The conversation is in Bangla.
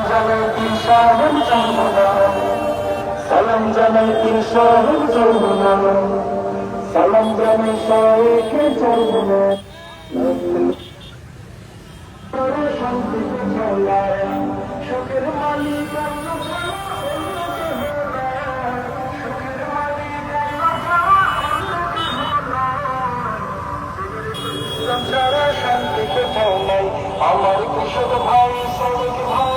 জানাই পীর সাহেব চন্দ্রনা, সালাম জানাই পীর সাহেব চন্দ্রনা, সালাম জানাই শায়েখে চন্দ্রনা। শান্তিতে চলায় সুখের মালিক আল্লাহ ছাড়া অন্য কেহ নাই, সুখের মালিক আল্লাহ ছাড়া অন্য কেহ নাই। ইসলাম ছাড়া শান্তি কোথাও নাই। আমার কৃষক ভাই শ্রমিক ভাই